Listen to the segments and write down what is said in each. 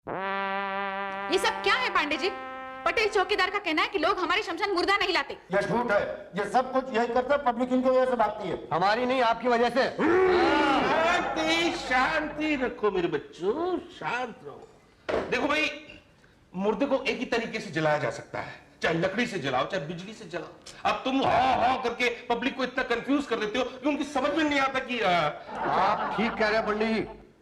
ये सब क्या है पांडे जी? पटेल चौकीदार का कहना है कि लोग हमारे शमशान मुर्दा नहीं लाते। ये झूठ है। ये सब कुछ यही करता पब्लिक इनकी वजह से भागती है। हमारी नहीं, आपकी वजह से। शांति शांति रखो मेरे बच्चों, शांत रहो। देखो भाई, मुर्दे को एक ही तरीके से जलाया जा सकता है, चाहे लकड़ी से जलाओ चाहे बिजली से जलाओ। अब तुम हाँ करके पब्लिक को इतना कंफ्यूज कर देते हो कि उनकी समझ में नहीं आता कि आप ठीक कह रहे हैं पंडित जी,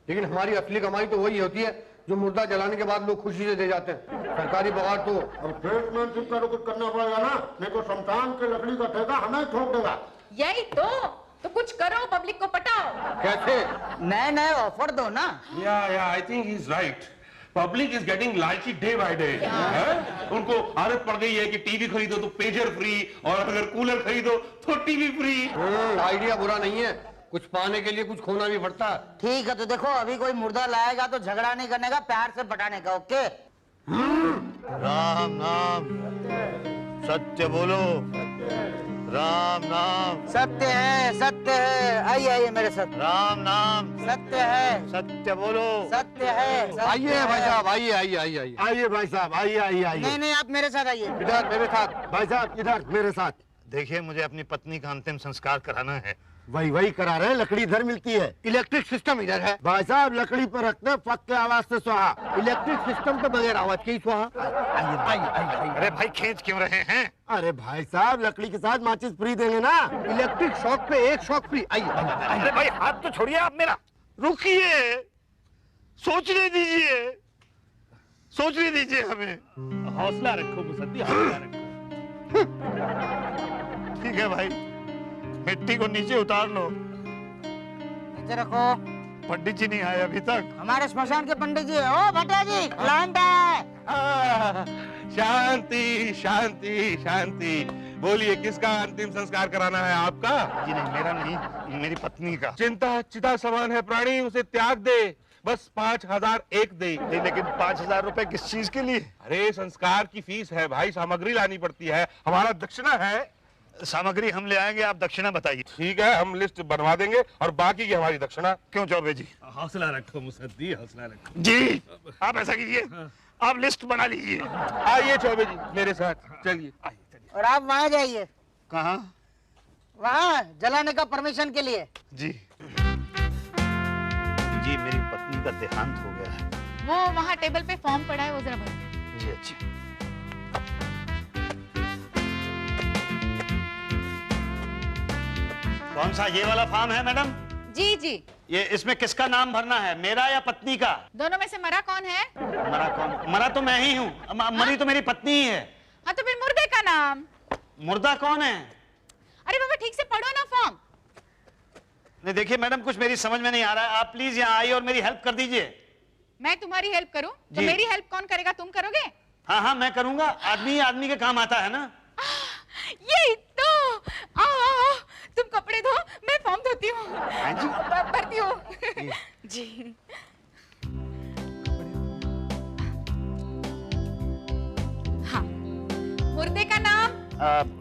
लेकिन हमारी असली कमाई तो वही होती है जो मुर्दा जलाने के बाद लोग खुशी से दे जाते हैं। सरकारी बगाड़ तो और ट्रीटमेंट कुछ करना पड़ेगा ना, नहीं तो शमशान के लकड़ी का ठेका हमें ठोक देगा। यही तो कुछ करो, पब्लिक को पटाओ। कैसे? नए नए ऑफर दो ना। या I think he is right. Public is getting लालची डे बाय डे। उनको आदत पड़ गई है कि टीवी खरीदो तो पेजर फ्री, और अगर कूलर खरीदो तो टीवी फ्री। आइडिया बुरा नहीं है, कुछ पाने के लिए कुछ खोना भी पड़ता है। ठीक है, तो देखो अभी कोई मुर्दा लाएगा तो झगड़ा नहीं करने का, प्यार से पटाने का। ओके। राम नाम सत्य बोलो, राम नाम सत्य है, सत्य है। आइए आइए मेरे साथ। राम नाम सत्य है, सत्य बोलो, सत्य है। आइए भाई साहब, आइए आइए आइए आइए। आइए भाई साहब, आइए आइए आइए। नहीं नहीं, आप मेरे साथ आइए। इधर मेरे साथ। भाई साहब इधर मेरे साथ। देखिए मुझे अपनी पत्नी का अंतिम संस्कार कराना है। वही करा रहे हैं, लकड़ी इधर मिलती है। इलेक्ट्रिक सिस्टम इधर है। भाई साहब लकड़ी पर रखते हैं, फक के आवाज से स्वाहा। इलेक्ट्रिक सिस्टम तो बगैर आवाज के ही स्वाहा। अरे भाई खींच क्यों रहे हैं? अरे भाई साहब लकड़ी के साथ माचिस फ्री देंगे ना। इलेक्ट्रिक शॉक पे एक शॉक फ्री। आइए। अरे भाई हाथ तो छोड़िए आप मेरा, रुकिए, सोचने दीजिए, सोचने दीजिए हमें। हौसला रखो मुसद्दी, हौसला रखो। ठीक है भाई, मिट्टी को नीचे उतार लो। नीचे रखो। पंडित जी नहीं आए अभी तक। हमारे श्मशान के पंडित जी। ओ भट्टा जी, क्लाइंट है। शांति शांति शांति। बोलिए, किसका अंतिम संस्कार कराना है आपका? जी नहीं, मेरा नहीं, मेरी पत्नी का। चिंता चिता समान है प्राणी, उसे त्याग दे, बस 5000 एक दे। नहीं, लेकिन 5000 रुपए किस चीज के लिए? अरे संस्कार की फीस है भाई, सामग्री लानी पड़ती है, हमारा दक्षिणा है। सामग्री हम ले आएंगे, आप दक्षिणा बताइए। ठीक है, हम लिस्ट बनवा देंगे और बाकी की हमारी दक्षिणा। क्यों चौबे जी? हौसला रखो मुसद्दी, हौसला रखो। जी आप ऐसा कीजिए, आप लिस्ट बना लीजिए। आइए चौबे जी मेरे साथ, चलिए आइए चलिए। और आप वहाँ जाइए। कहाँ? वहाँ जलाने का परमिशन के लिए। जी जी, मेरी पत्नी का देहांत हो गया है। वो वहाँ टेबल पे फॉर्म पड़ा है, वो जरा भर। जी अच्छी। कौन सा ये वाला फॉर्म है मैडम? जी जी। ये इसमें किसका नाम भरना है, मेरा या पत्नी का? दोनों में से मरा कौन है? मरा कौन? मरा तो मैं ही हूँ, मरी तो मेरी पत्नी ही है। हाँ तो फिर मुर्दे का नाम। मुर्दा कौन है? अरे बाबा ठीक से पढ़ो ना फॉर्म। नहीं देखिए मैडम, कुछ मेरी समझ में नहीं आ रहा है, आप प्लीज यहाँ आइए और मेरी हेल्प कर दीजिए। मैं तुम्हारी हेल्प करूं तो जी। मेरी हेल्प कौन करेगा? तुम करोगे? हाँ हाँ मैं करूंगा, आदमी ही आदमी के काम आता है ना। यही तो। आओ आओ आओ, तुम कपड़े धो, मैं फॉर्म धोती हूँ, भरती हूँ। जी। हाँ, मुर्दे का नाम?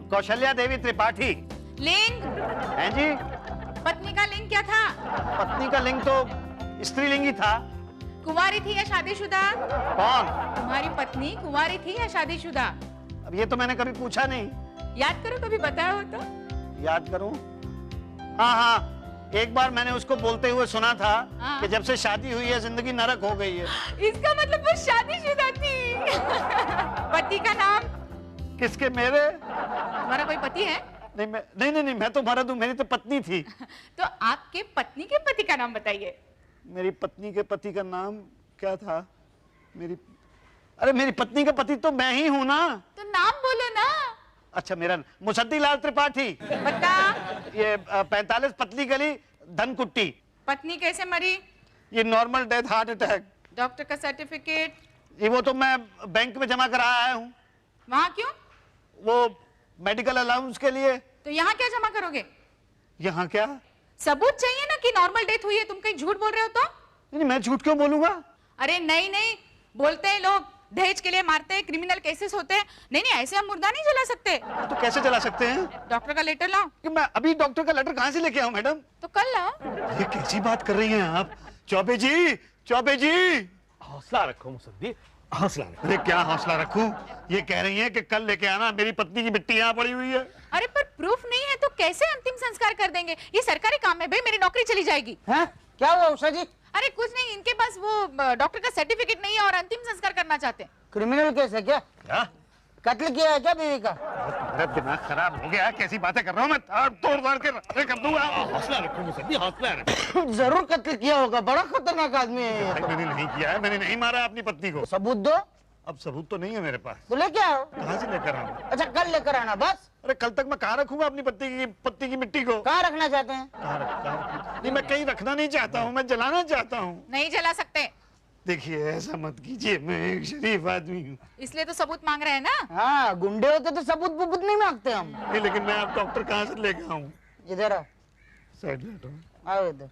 कौशल्या देवी त्रिपाठी। लिंग? हैं जी? पत्नी का लिंग क्या था? पत्नी का लिंग तो स्त्रीलिंग ही था। कुंवारी थी या शादीशुदा? कौन? तुम्हारी पत्नी कुंवारी थी या शादीशुदा? अब ये तो मैंने कभी पूछा नहीं। याद करो, कभी बताया हो तो। याद करूं? हाँ हाँ, एक बार मैंने उसको बोलते हुए सुना था कि जब से शादी हुई है जिंदगी नरक हो गई है। इसका मतलब वो शादीशुदा थी। पति का नाम? किसके? मेरे? तुम्हारा कोई पति है? नहीं मैं नहीं, मैं तो मर्द हूँ, मेरी तो पत्नी थी। तो आपके पत्नी के पति का नाम बताइए। मेरी पत्नी के पति का नाम क्या था? अरे मेरी पत्नी का पति तो मैं ही हूँ ना। तो नाम बोलो ना। अच्छा, मेरा मुसद्दी लाल त्रिपाठी। बता। ये 45 पतली गली धनकुट्टी। पत्नी कैसे मरी? ये normal death, heart attack. Doctor का सर्टिफिकेट? ये वो तो मैं बैंक में जमा करा आया हूँ। वहाँ क्यों? वो मेडिकल अलाउंस के लिए। तो यहाँ क्या जमा करोगे? यहाँ क्या? सबूत चाहिए ना कि नॉर्मल डेथ हुई है। तुम कहीं झूठ बोल रहे हो तो? नहीं, मैं झूठ क्यों बोलूंगा? अरे नहीं नहीं, बोलते हैं लोग, दहेज के लिए मारते हैं, क्रिमिनल केसेस होते हैं। नहीं नहीं, ऐसे हम मुर्दा नहीं जला सकते। तो कैसे जला सकते हैं? डॉक्टर का लेटर लाओ। कि मैं अभी डॉक्टर का लेटर कहाँ से लेके आऊँ मैडम? तो कल लाओ। ये कैसी बात कर रही हैं आप? चौबे जी, चौबे जी, हौसला रखो मुसद्दी, हौसला रखो। अरे क्या हौसला रखूं? ये कह रही हैं कि कल लेके आना, मेरी पत्नी की मिट्टी यहाँ पड़ी हुई है। अरे पर प्रूफ नहीं है तो कैसे अंतिम संस्कार कर देंगे? ये सरकारी काम है भाई, मेरी नौकरी चली जाएगी। हैं? क्या हुआ उषा जी? अरे कुछ नहीं, इनके पास वो डॉक्टर का सर्टिफिकेट नहीं है और अंतिम संस्कार करना चाहते हैं। क्रिमिनल केस है क्या? क्या? कत्ल किया है क्या बीवी का? मेरा दिमाग खराब हो गया, कैसी बातें कर रहा हूँ मैं, तोड़ के रद्द कर दूंगा। हौसला रखो मुसद्दी, हौसला रखो। जरूर कत्ल किया होगा, बड़ा खतरनाक आदमी है ये भाई तो। मैंने नहीं किया है, मैंने नहीं मारा अपनी पत्नी को। सबूत दो। अब सबूत तो नहीं है मेरे पास। तो लेके आओ। कहाँ से लेकर आऊँ? अच्छा कल लेकर आना बस। अरे कल तक मैं कहाँ रखूंगा अपनी पत्नी की मिट्टी को? कहाँ रखना चाहते हैं? नहीं, मैं कहीं रखना नहीं चाहता हूँ, मैं जलाना चाहता हूँ। नहीं जला सकते। देखिए ऐसा मत कीजिए, मैं एक शरीफ आदमी हूँ। इसलिए तो सबूत मांग रहे हैं ना। हाँ गुंडे होते तो सबूत बुबूत नहीं मांगते हम। नहीं लेकिन मैं अब डॉक्टर कहाँ से लेकर आऊँ? इधर आओ। साइड लेटो। आओ इधर।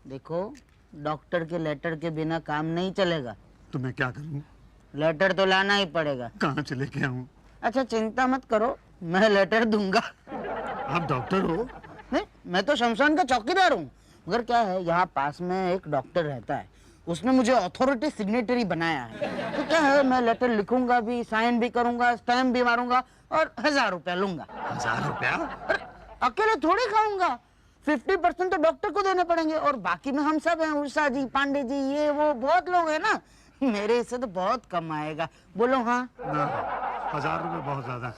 देखो डॉक्टर के लेटर के बिना काम नहीं चलेगा। तो मैं क्या करूँ? लेटर तो लाना ही पड़ेगा। कहाँ से लेके आऊँ? अच्छा चिंता मत करो, मैं लेटर दूंगा। आप डॉक्टर हो? नहीं मैं तो शमशान का चौकीदार हूँ, मगर क्या है यहाँ पास में एक डॉक्टर रहता है, उसने मुझे अथॉरिटी सिग्नेटरी बनाया है। तो क्या है मैं लेटर लिखूंगा भी, साइन भी करूंगा, स्टैम्प भी मारूंगा और 1000 रुपया लूंगा। 1000 रुपया? अरे अकेले थोड़ी खाऊंगा, 50% तो डॉक्टर को देने पड़ेंगे और बाकी में हम सब हैं, उषा जी, पांडे जी, ये वो बहुत लोग हैं ना, मेरे हिस्से तो बहुत कम आएगा। बोलो हाँ? ना, 1000 रुपये बहुत ज्यादा,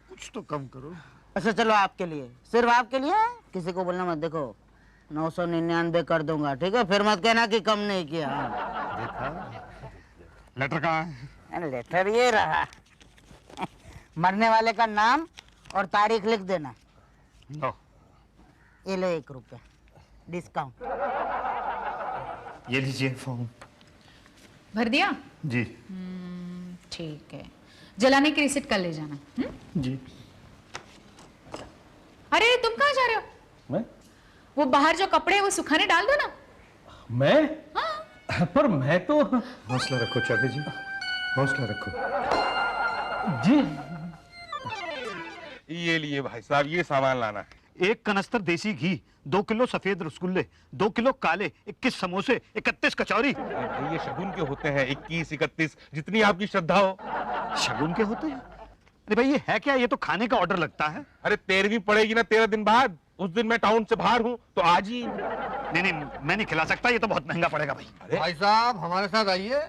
कुछ तो कम करो। अच्छा चलो आपके लिए, सिर्फ आपके लिए, किसी को बोलना मत। देखो 999 कर दूंगा, ठीक है? फिर मत कहना कि कम नहीं किया। देखा? लेटर कहाँ है? लेटर ये रहा। मरने वाले का नाम और तारीख लिख देना। लो। ये लो 1 रुपया डिस्काउंट। ये लीजिए फॉर्म। भर दिया? जी। ठीक है, जलाने की रिसिप्ट कल ले जाना। जी। अरे तुम कहाँ जा रहे हो? मैं? वो बाहर जो कपड़े हैं वो सुखाने डाल दो ना। मैं? हाँ। पर मैं तो। हौसला रखो चाबी जी, हौसला रखो। जी। ये लिए भाई साहब, ये सामान लाना है। 1 कनस्तर देसी घी, 2 किलो सफेद रसगुल्ले, 2 किलो काले, 21 समोसे, 31 कचौरी। अरे भाई ये शगुन के होते हैं, 21, 31, जितनी आपकी श्रद्धा हो। शगुन के होते हैं? अरे भाई ये है क्या? ये तो खाने का ऑर्डर लगता है। अरे 13वीं पड़ेगी ना 13 दिन बाद, उस दिन मैं टाउन से बाहर हूँ तो आज ही। नहीं मैं नहीं खिला सकता, ये तो बहुत महंगा पड़ेगा भाई। भाई साहब हमारे साथ आइए,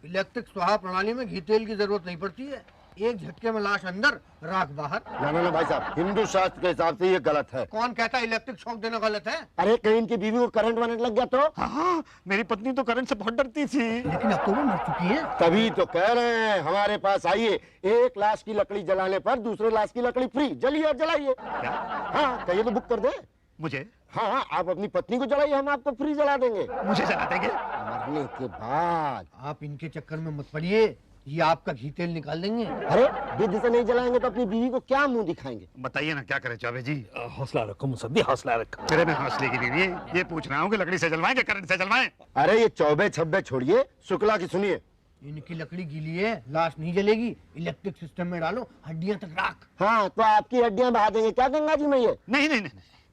इलेक्ट्रिक स्वाहा प्रणाली में घी तेल की जरूरत नहीं पड़ती है, एक झटके में लाश अंदर, राख बाहर। ना भाई साहब, हिंदू शास्त्र के हिसाब से ये गलत है। कौन कहता है इलेक्ट्रिक शॉक देना गलत है? अरे कहीं इनकी बीवी को करंट वरंट लग गया तो? हाँ, मेरी पत्नी तो करंट से बहुत डरती थी। लेकिन अब तो वो मर चुकी है। तभी तो कह रहे हैं हमारे पास आइए, 1 लाश की लकड़ी जलाने पर दूसरे लाश की लकड़ी फ्री, जलिए और जलाइए। क्या? हाँ कहिए तो बुक कर दे। मुझे? हाँ आप अपनी पत्नी को जलाइए, हम आपको फ्री जला देंगे मुझे जला देंगे? मरने के बाद। आप इनके चक्कर में मत पड़िए, ये आपका घी तेल निकाल देंगे। अरे विधि से नहीं जलाएंगे तो अपनी बीवी को क्या मुंह दिखाएंगे? बताइए ना क्या करें चाबे जी। हौसला रखो मुसद्दी, हौसला रखो। मेरे में हौसले की नहीं, ये पूछ रहा हूँ कि लकड़ी से जलवाएं कि करंट से जलवाएं? अरे ये चौबे छब्बे छोड़िए, शुक्ला की सुनिए। इनकी लकड़ी गीली है, लाश नहीं जलेगी, इलेक्ट्रिक सिस्टम में डालो, हड्डियां तक राख। हाँ तो आपकी हड्डियां बहा देंगे क्या गंगा जी में? ये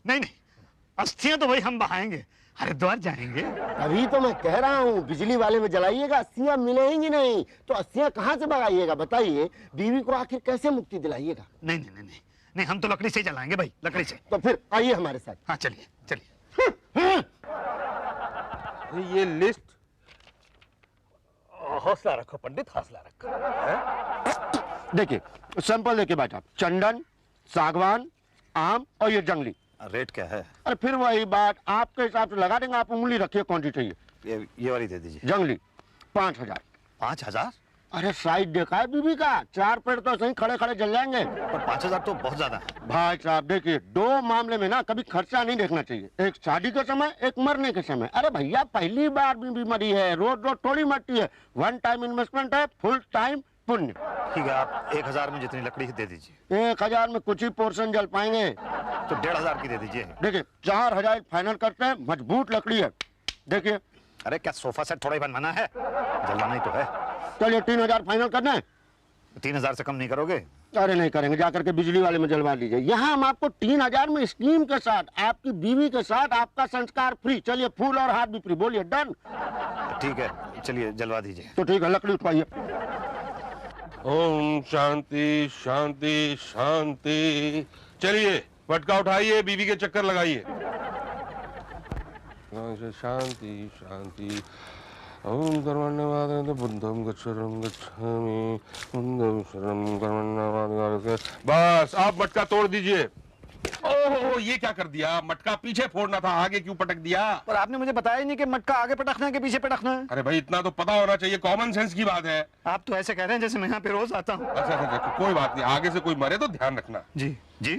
नहीं, अस्थियां तो भाई हम बहाएंगे, हरिद्वार जाएंगे। अभी तो मैं कह रहा हूँ बिजली वाले में जलाइएगा, अस्थियां मिलेंगी नहीं तो अस्थियां कहाँ से बगाइएगा? बताइए, बीवी को आखिर कैसे मुक्ति दिलाइएगा? नहीं, हम तो लकड़ी से जलाएंगे भाई, लकड़ी से। तो फिर आइए हमारे साथ। हाँ चलिए। ये लिस्ट। हौसला रखो पंडित, हौसला रखो। देखिए सैंपल देखिए भाई साहब, चंदन, सागवान, आम और ये जंगली। रेट क्या है? अरे फिर वही बात, आपके हिसाब से लगा देंगे, आप उंगली रखिए कौन सी चाहिए। ये वाली दे दीजिए। जंगली 5000। 5000? अरे साइज देखा है बीबी का, 4 पेड़ तो सही खड़े खड़े जल जाएंगे। पर 5000 तो बहुत ज्यादा है। भाई साहब देखिए, 2 मामले में ना कभी खर्चा नहीं देखना चाहिए, एक शादी के समय, एक मरने के समय। अरे भैया पहली बार बीबी मरी है, रोज रोज थोड़ी मरती है, 1 टाइम इन्वेस्टमेंट है, फुल टाइम पुण्य। ठीक है, आप 1000 में जितनी लकड़ी दे दीजिए। 1000 में कुछ ही पोर्शन जल पाएंगे, तो 1500 की दे दीजिए। देखिए 4000 फाइनल करते हैं, मजबूत लकड़ी है। देखिए अरे क्या सोफा सेट थोड़ा ही बनवाना है, जलवाना ही तो है। चलिए 3000 फाइनल करना है। 3000 से कम नहीं करोगे? अरे नहीं करेंगे, जाकर के बिजली वाले में जलवा लीजिए। यहाँ हम आपको 3000 में स्कीम के साथ, आपकी बीवी के साथ आपका संस्कार फ्री। चलिए, फूल और हाथ भी फ्री। बोलिए डन। ठीक है, चलिए जलवा दीजिए। तो ठीक है, लकड़ी उठवाइए। ओम शांति शांति शांति। चलिए मटका उठाइए, बीवी के चक्कर लगाइए। शांति शांति। ओम कर्मण्यवाद बुद्धम गच्छरम गच्छामि बुद्धम शरणं कर्मण्यवाद। बस आप मटका तोड़ दीजिए। ओह, ये क्या कर दिया? मटका पीछे फोड़ना था, आगे क्यों पटक दिया? पर आपने मुझे बताया ही नहीं कि मटका आगे पटकना है कि पीछे पटकना है। अरे भाई, इतना तो पता होना चाहिए, कॉमन सेंस की बात है। आप तो ऐसे कह रहे हैं जैसे मैं यहाँ पे रोज आता हूँ। अच्छा, कोई बात नहीं, आगे से कोई मरे तो ध्यान रखना। जी जी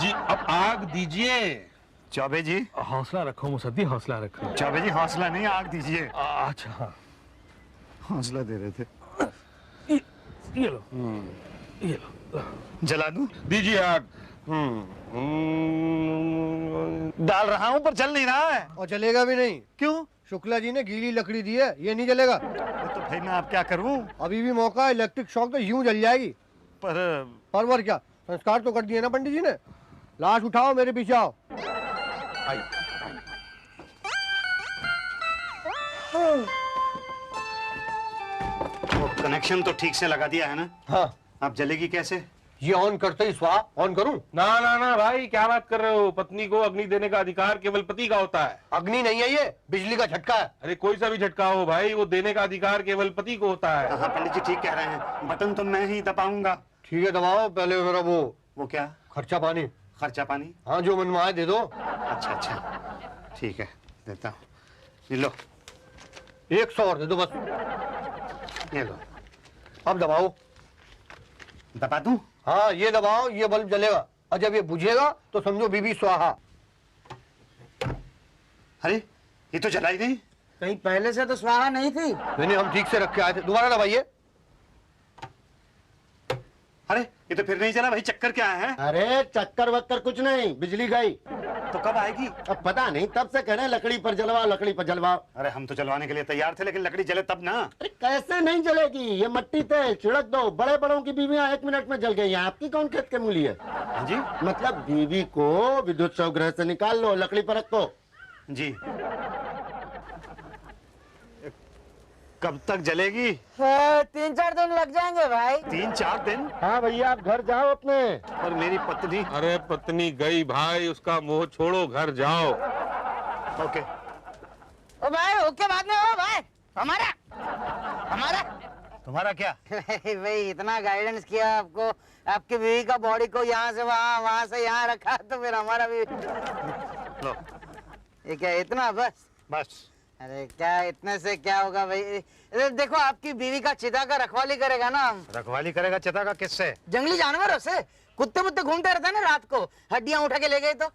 जी, अब आग दीजिए। चौबे जी, हौसला रखो मुसद्दी, हौसला रखो। चौबे जी हौसला नहीं, आग दीजिए। अच्छा, हौसला दे रहे थे। ये लो, ये लो। जला दूं? दीजिए आग। डाल रहा हूँ पर जल नहीं रहा है। और जलेगा भी नहीं। क्यों? शुक्ला जी ने गीली लकड़ी दी है, ये नहीं जलेगा। तो भाई मैं आप क्या करूँ? अभी भी मौका है, इलेक्ट्रिक शॉक तो यूं जल जाएगी। पर क्या संस्कार तो कर दिए ना पंडित जी ने। लाश उठाओ, मेरे पीछे आओ। वो कनेक्शन तो ठीक से लगा दिया है ना? हाँ। आप जलेगी कैसे? ये ऑन करते ही स्वाहा ऑन करूं? ना ना ना भाई, क्या बात कर रहे हो? पत्नी को अग्नि देने का अधिकार केवल पति का होता है। अग्नि नहीं है, ये बिजली का झटका है। अरे कोई सा भी झटका हो भाई, वो देने का अधिकार केवल पति को होता है। हाँ पंडित जी ठीक कह रहे हैं, बटन तो मैं ही दबाऊंगा। ठीक है, दबाओ। पहले मेरा वो क्या? खर्चा पानी। खर्चा पानी? हाँ, जो मनवाए दे दो। अच्छा अच्छा, ठीक है, देता हूँ। ये लो। 100 और दे दो बस। ये लो। अब दबाओ। दबा दूं? हाँ, ये दबाओ, ये बल्ब जलेगा। और जब ये बुझेगा तो समझो बीबी स्वाहा। अरे ये तो जला ही नहीं। कहीं पहले से तो स्वाहा नहीं थी। नहीं, हम ठीक से रख के आए थे। दोबारा दबाइए। अरे ये तो फिर नहीं चला भाई, चक्कर क्या है? अरे चक्कर वक्कर कुछ नहीं, बिजली गई। तो कब आएगी? अब पता नहीं, तब से कह रहे हैं लकड़ी पर जलवाओ, लकड़ी पर जलवाओ। अरे हम तो जलवाने के लिए तैयार थे, लेकिन लकड़ी जले तब ना। अरे कैसे नहीं जलेगी? ये मट्टी थे, छिड़क दो। बड़े बड़ों की बीवियां 1 मिनट में जल गई। आपकी कौन खेत के मूली है? हाँ जी। मतलब बीवी को विद्युत शवगृह से निकाल लो, लकड़ी पर रखो। जी। कब तक जलेगी? 3-4 दिन लग जाएंगे भाई। 3-4 दिन? हाँ भैया, आप घर जाओ अपने। और मेरी पत्नी? अरे पत्नी गई भाई, उसका मोह छोड़ो, घर जाओ। ओके। ओ भाई, ओके बाद में हो भाई। हमारा तुम्हारा क्या? भाई इतना गाइडेंस किया आपको, आपकी बीवी का बॉडी को यहाँ से वहाँ, वहाँ से यहाँ रखा, तो फिर हमारा भी। लो। ये क्या इतना बस? बस। अरे क्या इतने से क्या होगा भाई? देखो, आपकी बीवी का चिता का रखवाली करेगा ना हम। रखवाली करेगा चिता का? किससे? जंगली जानवरों से। कुत्ते मुत्ते घूमते रहते हैं ना रात को, हड्डियां उठा के ले गए तो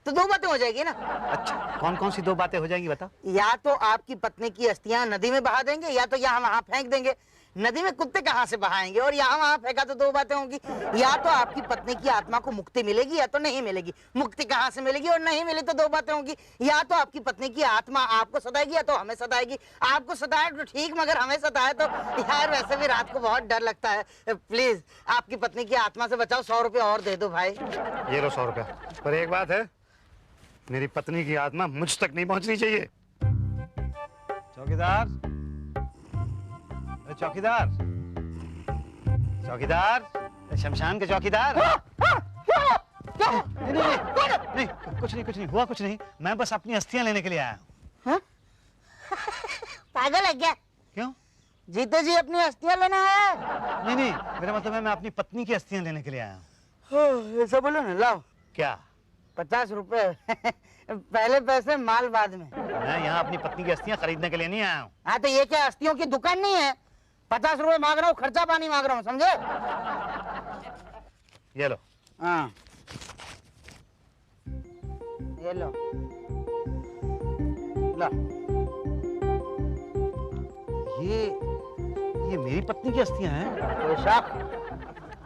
2 बातें हो जाएगी ना। अच्छा, कौन कौन सी 2 बातें हो जाएंगी बता? या तो आपकी पत्नी की अस्थियां नदी में बहा देंगे, या तो यहाँ वहां फेंक देंगे। नदी में कुत्ते कहाँ से बहाएंगे, और यहाँ वहां फेंका तो 2 बातें होंगी। या तो आपकी पत्नी की आत्मा को मुक्ति मिलेगी, या तो नहीं मिलेगी। मुक्ति कहाँ से मिलेगी, और नहीं मिली तो 2 बातें होंगी। या तो आपकी पत्नी की आत्मा आपको सताएगी, या तो हमें सताएगी। आपको सताए तो ठीक, मगर हमें सताए तो यार वैसे भी रात को बहुत डर लगता है। प्लीज आपकी पत्नी की आत्मा से बचाओ। 100 रुपये और दे दो भाई। ये लो 100 रुपया। पर एक बात है, मेरी पत्नी की आत्मा मुझ तक नहीं पहुंचनी चाहिए। चौकीदार, चौकीदार, चौकीदार, शमशान के चौकीदार। नहीं, कुछ नहीं हुआ, कुछ नहीं। मैं बस अपनी अस्थियां लेने के लिए आया हूँ। पागल है क्या? क्यों? जीते जी अपनी अस्थियां लेना है? नहीं, मेरा मतलब है मैं अपनी पत्नी की अस्थियां लेने के लिए आया हूँ। ऐसा बोलो ना। लाओ। क्या? 50 रुपए। पहले पैसे माल बाद में। मैं यहाँ अपनी पत्नी की अस्थियां खरीदने के लिए नहीं आया हूँ। हाँ तो ये क्या अस्थियों की दुकान नहीं है? 50 रुपए मांग रहा हूँ, खर्चा पानी मांग रहा हूँ, समझे? ये लो। हाँ, ये लो। लो। ये मेरी पत्नी की अस्थियां हैं? पोशाक।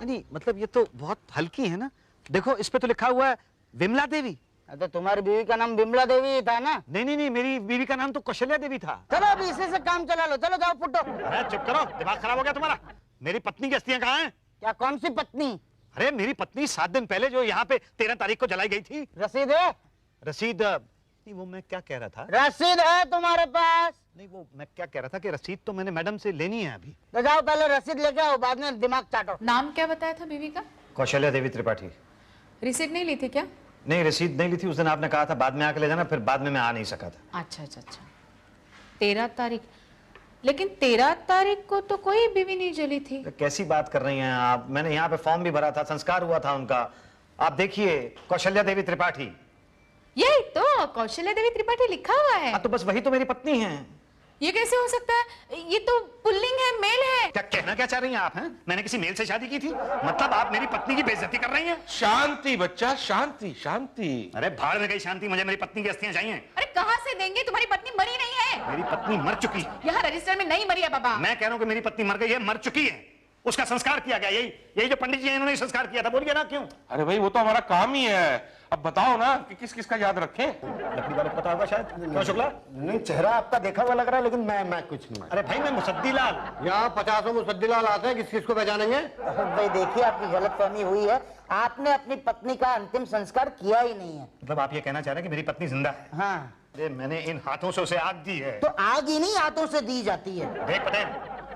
नहीं, मतलब ये तो बहुत हल्की है ना। देखो इस पे तो लिखा हुआ है विमला देवी। तो तुम्हारी बीवी का नाम बिमला देवी था ना? नहीं, मेरी बीवी का नाम तो कौशल्या देवी था। चलो अभी इसी से काम चला लो। चलो जाओ फुटो। अरे चुप करो, दिमाग खराब हो गया तुम्हारा। मेरी पत्नी की अस्थियां कहाँ हैं? क्या कौन सी पत्नी? अरे मेरी पत्नी 7 दिन पहले जो यहाँ पे 13 तारीख को जलाई गई थी। रसीद है? रसीद नहीं, वो मैं क्या कह रहा था, रसीद है तुम्हारे पास? नहीं वो मैं क्या कह रहा था कि रसीद तो मैंने मैडम से लेनी है अभी। तो जाओ पहले रसीद लेके आओ, बाद में दिमाग चाटो। नाम क्या बताया था बीवी का? कौशल्या देवी त्रिपाठी। रिसीट नहीं ली थी क्या? नहीं रसीद नहीं ली थी, उस दिन आपने कहा था बाद में आके ले जाना, फिर बाद में मैं आ नहीं सका था। अच्छा अच्छा अच्छा, 13 तारीख, लेकिन 13 तारीख को तो कोई बीवी नहीं जली थी। तो कैसी बात कर रही हैं आप? मैंने यहाँ पे फॉर्म भी भरा था, संस्कार हुआ था उनका। आप देखिए कौशल्या देवी त्रिपाठी। यही तो कौशल्या देवी त्रिपाठी लिखा हुआ है। तो बस वही तो मेरी पत्नी है। ये कैसे हो सकता है? ये तो पुल्लिंग है, मेल है। क्या कहना क्या चाह रही हैं आप? हैं मैंने किसी मेल से शादी की थी? मतलब आप मेरी पत्नी की बेइज्जती कर रही हैं? शांति बच्चा, शांति शांति। अरे भाड़ में गई शांति, मुझे मेरी पत्नी की अस्थियां चाहिए। अरे कहाँ से देंगे? तुम्हारी पत्नी मरी नहीं है। मेरी पत्नी मर चुकी है। यहाँ रजिस्टर में नहीं मरी है बाबा। मैं कह रहा हूँ कि मेरी पत्नी मर गई है, मर चुकी है, उसका संस्कार किया गया। यही जो पंडित जी हैं इन्होंने संस्कार किया था। बोलिए ना क्यों? अरे भाई वो तो हमारा काम ही है। अब बताओ ना कि किस किस का याद रखें। लकड़ी वाले को पता होगा शायद। क्यों शुक्ला? नहीं, चेहरा आपका देखा हुआ लग रहा है, लेकिन मैं कुछ नहीं। अरे भाई मैं मुसद्दी लाल। यहाँ 50 मुसद्दिलाल आते हैं, किस किस को पहचानेंगे? भाई देखिए, आपकी गलतफहमी हुई है। आपने अपनी पत्नी का अंतिम संस्कार किया ही नहीं है। मतलब आप ये कहना चाह रहे हैं कि मेरी पत्नी जिंदा है? हाँ। अरे मैंने इन हाथों से उसे आग दी है। तो आग ही नहीं, हाथों से दी जाती है। देख पटेल,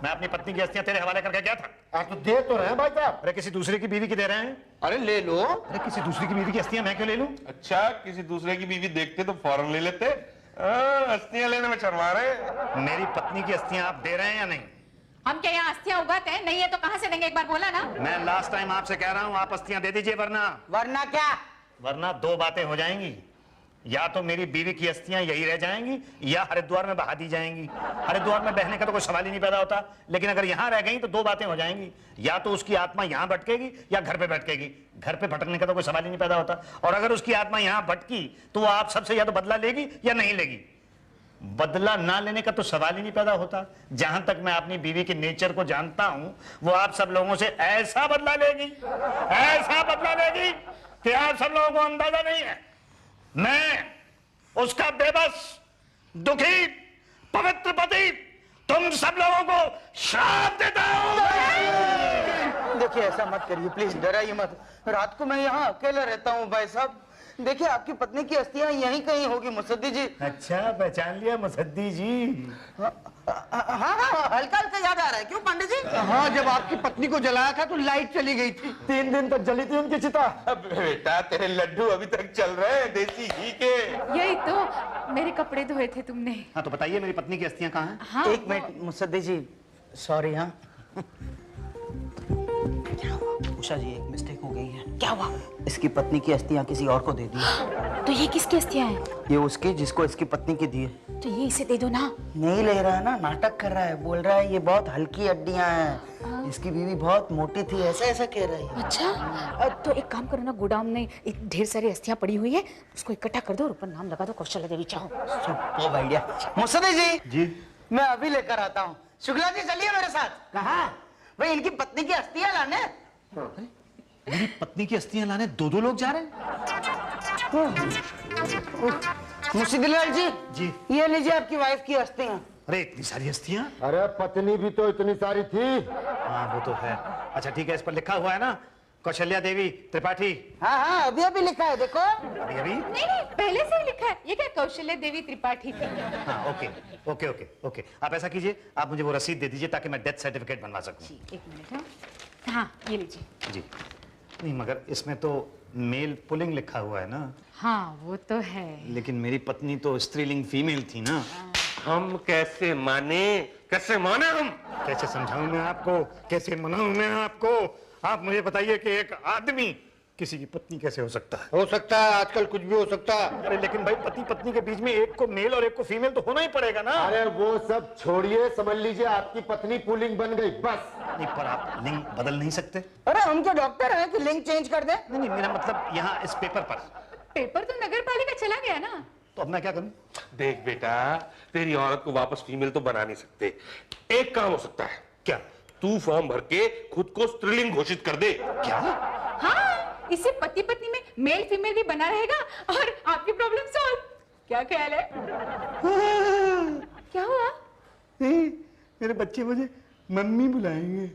मैं अपनी पत्नी की अस्थियां तेरे हवाले करके गया था। आप तो दे तो रहे हैं भाई साहब। अरे किसी दूसरे की बीवी की दे रहे हैं? अरे ले लो। अरे किसी दूसरे की बीवी की अस्थियां मैं क्यों ले लूं? अच्छा, किसी दूसरे की बीवी देखते तो फौरन ले लेते। अस्थियां लेने में शर्मा रहे। मेरी पत्नी की अस्थियां आप दे रहे हैं या नहीं? हम क्या यहाँ अस्थियां उगाते हैं? नहीं है तो कहाँ से देंगे? एक बार बोला ना। मैं लास्ट टाइम आपसे कह रहा हूं, आप अस्थियां दे दीजिए, वरना क्या? वरना 2 बातें हो जाएंगी। या तो मेरी बीवी की अस्थियां यही रह जाएंगी या हरिद्वार में बहा दी जाएंगी। हरिद्वार में बहने का तो कोई सवाल ही नहीं पैदा होता, लेकिन अगर यहाँ रह गई तो 2 बातें हो जाएंगी। या तो उसकी आत्मा यहाँ भटकेगी या घर पे भटकेगी। घर पे भटकने का तो कोई सवाल ही नहीं पैदा होता। और अगर उसकी आत्मा यहाँ भटकी तो वो आप सबसे या तो बदला लेगी या नहीं लेगी। बदला ना लेने का तो सवाल ही नहीं पैदा होता। जहां तक मैं अपनी बीवी के नेचर को जानता हूं, वो आप सब लोगों से ऐसा बदला लेगी कि आप सब लोगों को अंदाजा नहीं है। मैं उसका बेबस, दुखी, पवित्र पति तुम सब लोगों को श्राप देता हूं। देखिए ऐसा मत करिए प्लीज, डराइए मत। रात को मैं यहाँ अकेला रहता हूँ भाई साहब। देखिए आपकी पत्नी की अस्थियां यहीं कहीं होगी मुसद्दी जी। अच्छा पहचान लिया मुसद्दी जी? हाँ, हल्का हल्का याद आ रहा है। क्यों पंडित जी? हाँ, जब आपकी पत्नी को जलाया था तो लाइट चली गई थी। 3 दिन तक जली थी उनकी चिता। अब बेटा तेरे लड्डू अभी तक चल रहे हैं देसी घी के। यही तो, मेरे कपड़े धोए थे तुमने। हाँ तो बताइए मेरी पत्नी की अस्थियां कहाँ हैं? हाँ, 1 मिनट मुसद्दी जी, सॉरी। हाँ क्या हुआ? उषा जी, एक मिस्टेक हो गई है। क्या हुआ? इसकी पत्नी की अस्थियां किसी और को दे दी। तो ये किसकी अस्थियां हैं? ये उसकी जिसको इसकी पत्नी की दी है। तो ये इसे दे दो ना। नहीं ले रहा है ना, नाटक कर रहा है। बोल रहा है ये बहुत हल्की हड्डियां हैं, इसकी बीवी बहुत मोटी थी, ऐसा ऐसा कह रही है। अच्छा, तो एक काम करो ना, गोदाम में ढेर सारी अस्थियां पड़ी हुई है, उसको इकट्ठा कर दो और ऊपर नाम लगा दो कौशल्या देवी चाहो। Super idea. मुसद्दी जी, मैं अभी लेकर आता हूँ। शुक्ला जी चलिए मेरे साथ। कहाँ? भाई इनकी पत्नी की अस्थियां लाने। मेरी पत्नी की अस्थियां लाने 2 लोग जा रहे हैं? मुसद्दीलाल जी, जी ये लीजिए आपकी वाइफ की अस्थियां। अरे इतनी सारी अस्थियां? अरे पत्नी भी तो इतनी सारी थी। हाँ वो तो है। अच्छा ठीक है, इस पर लिखा हुआ है ना कौशल्या देवी त्रिपाठी? हाँ, अभी अभी लिखा है, देखो। अभी नहीं, पहले से ही लिखा है। ये क्या कौशल्या देवी त्रिपाठी थी? हाँ ओके। आप ऐसा कीजिए, आप मुझे वो रसीद दे दीजिए ताकि मैं डेथ सर्टिफिकेट बनवा सकूं। 1 मिनट। हाँ ये लीजिए। जी नहीं, मगर इसमें तो मेल पुलिंग लिखा हुआ है ना? हाँ वो तो है, लेकिन मेरी पत्नी तो स्त्रीलिंग फीमेल थी ना। हम कैसे माने हम? कैसे समझाऊं मैं आपको, कैसे मनाऊं मैं आपको? आप मुझे बताइए कि एक आदमी किसी की पत्नी कैसे हो सकता है? हो सकता है, आजकल कुछ भी हो सकता है। अरे लेकिन भाई पति पत्नी के बीच में एक को मेल और एक को फीमेल तो होना ही पड़ेगा ना। अरे वो सब छोड़िए, समझ लीजिए आपकी पत्नी पुलिंग बन गई, बस। नहीं पर आप लिंग बदल नहीं सकते? अरे हम क्या डॉक्टर हैं कि लिंग चेंज कर दें? नहीं मेरा मतलब यहाँ इस पेपर पर। पेपर तो नगर पालिका चला गया ना। तो अब मैं क्या करूं? देख बेटा, तेरी औरत को वापस फीमेल तो बना नहीं सकते। एक काम हो सकता है। क्या? तू फॉर्म भर के खुद को स्त्रीलिंग घोषित कर दे। क्या? हाँ, इससे पति पत्नी में मेल फीमेल भी बना रहेगा और आपकी प्रॉब्लम सॉल्व। क्या ख्याल है? क्या हुआ? मेरे बच्चे मुझे मम्मी बुलाएंगे।